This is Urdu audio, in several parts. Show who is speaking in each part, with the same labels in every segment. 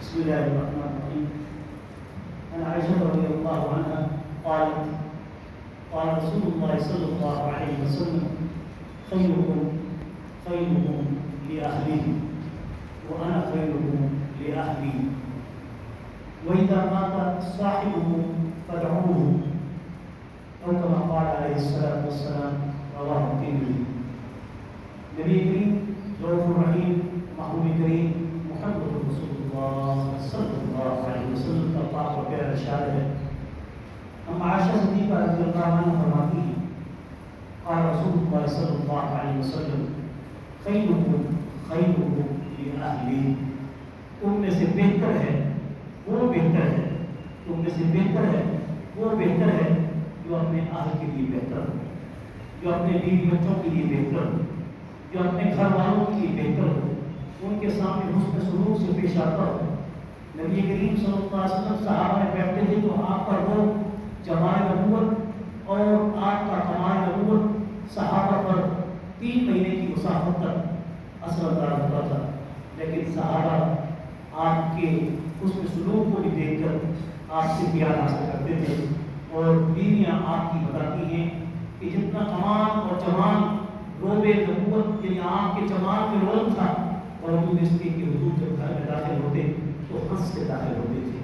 Speaker 1: بسم الله الرحمن الرحيم. عن عائشة رضي الله عنها قالت قال رسول الله صلى الله عليه وسلم خيركم خيركم لأهله وأنا خيركم لأهلي وإذا مات صاحبه فادعوه أو كما قال عليه الصلاة والسلام رواه الترمذي. نبی کریم رؤوف الرحیم محبوب کریم محمد رسول اللہ صلی اللہ علیہ وسلم کا پاک و پیارا ارشاد ہے. ہم عائشہ صدیقہ رضی اللہ عنہ فرماتی ہیں قال رسول اللہ صلی اللہ علیہ وسلم خیرکم خیرکم لأہلی، تم میں سے بہتر ہے وہ بہتر ہے، تم میں سے بہتر ہے وہ بہتر ہے جو اپنے اہل کے لیے بہتر ہو، جو اپنے بیوی بچوں کے لیے بہتر ہو، جو اپنے گھر والوں کے لیے بہتر ہو، ان کے سامنے حسن سلوک سے پیش آتا ہو. نبی کریم صلی اللہ علیہ وسلم صحابہ میں بیٹھتے تھے تو آپ کا وہ جمال نبوت اور آپ کا کمال نبوت صحابہ پر 3 مہینے کی مسافت تک اثر انداز ہوتا تھا، لیکن صحابہ آپ کے حسن سلوک کو بھی دیکھ کر آپ سے پیار حاصل کرتے تھے. اور بیویاں آپ کی بتاتی ہیں کہ جتنا کمال اور جمال روب نبوت یعنی آپ کے جمال میں رول تھا، اور اس کے کہ حضور جب گھر میں داخل ہوتے تو ہنس کے داخل ہوتے تھے،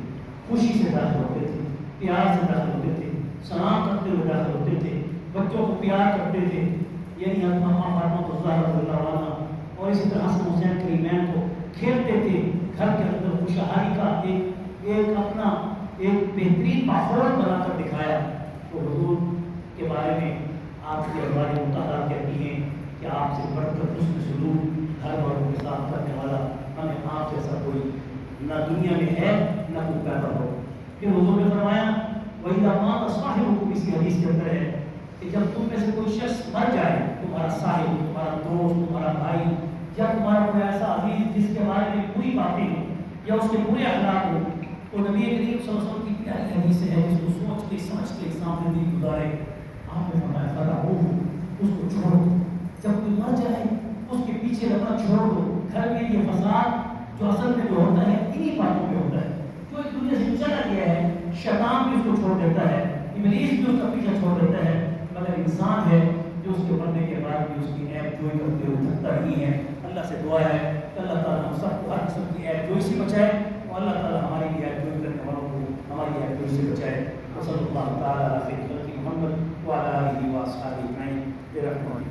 Speaker 1: خوشی سے داخل ہوتے تھے، پیار سے داخل ہوتے تھے، سلام کرتے ہوئے داخل ہوتے تھے، بچوں کو پیار کرتے تھے. یعنی اماں فاطمہ الزہرا رضی اللہ عنہا اور اسی طرح حسن حسین کریمین کو کھیلتے تھے. گھر کے اندر خوشحالی کا ایک اپنا ایک بہترین ماحول بنا کر دکھایا. تو حضور کے بارے میں آپ کی ازواج مطہرات کہتی ہیں کہ آپ سے بڑھ کر حسن سلوک ہر والوں کے ساتھ کرنے والا ہمیں آپ جیسا کوئی نہ دنیا میں ہے نہ کوئی پیدا ہو. پھر حضور نے فرمایا وَإِذَا مَاتَ صَاحِبُكُمْ، اسی حدیث کے اندر ہے کہ جب تم میں سے کوئی شخص مر جائے، تمہارا صاحب، تمہارا دوست، تمہارا بھائی یا تمہارا کوئی ایسا عزیز جس کے بارے میں بری باتیں ہوں یا اس کے برے اخلاق ہوں، تو نبی کریم صلی اللہ علیہ وسلم کی پیاری حدیث ہے جس کو سوچ کے سمجھ کے سامنے دل گزارے. آپ نے فرمایا فَدَعُوهُ، اس کو چھوڑ دو. جب کوئی مر جائے اس کے پیچھے لگنا چھوڑ دو. گھر میں یہ فساد جو اصل میں جو ہوتا ہے انہی باتوں میں ہوتا ہے. جو ایک دنیا سے چلا گیا ہے، شیطان بھی اس کو چھوڑ دیتا ہے، ابلیس بھی اس کا پیچھا چھوڑ دیتا ہے، مگر انسان ہے جو اس کے مرنے کے بعد بھی اس کی عیب جوئی کرتے ہوئے تھکتا نہیں ہے. اللہ سے دعا ہے کہ اللہ تعالیٰ ہم سب کو ہر قسم کی عیب جوئی سے بچائے اور اللہ تعالیٰ ہماری بھی عیب جوئی کرنے والوں کو ہماری عیب جوئی سے بچائے. وصلی اللہ تعالیٰ علی خیر خلق محمد وعلی آلہ واصحابہ اجمعین برحمتہ.